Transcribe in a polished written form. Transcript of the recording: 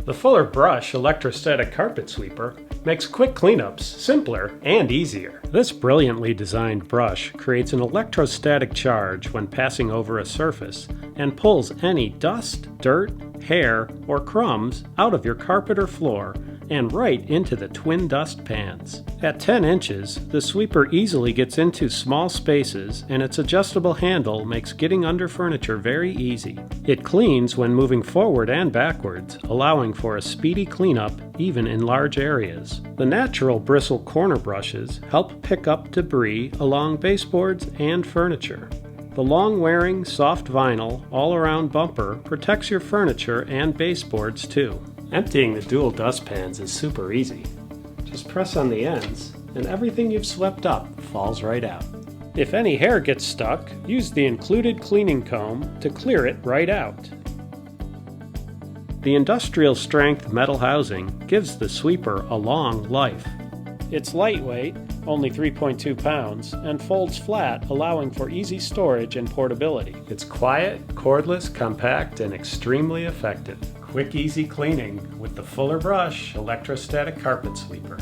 The Fuller Brush Electrostatic Carpet Sweeper makes quick cleanups simpler and easier. This brilliantly designed brush creates an electrostatic charge when passing over a surface and pulls any dust, dirt, hair, or crumbs out of your carpet or floor and right into the twin dust pans. At 10 inches, the sweeper easily gets into small spaces, and its adjustable handle makes getting under furniture very easy. It cleans when moving forward and backwards, allowing for a speedy cleanup even in large areas. The natural bristle corner brushes help pick up debris along baseboards and furniture. The long-wearing, soft vinyl all-around bumper protects your furniture and baseboards too. Emptying the dual dustpans is super easy. Just press on the ends, and everything you've swept up falls right out. If any hair gets stuck, use the included cleaning comb to clear it right out. The industrial-strength metal housing gives the sweeper a long life. It's lightweight, only 3.2 pounds, and folds flat, allowing for easy storage and portability. It's quiet, cordless, compact, and extremely effective. Quick, easy cleaning with the Fuller Brush Electrostatic Carpet Sweeper.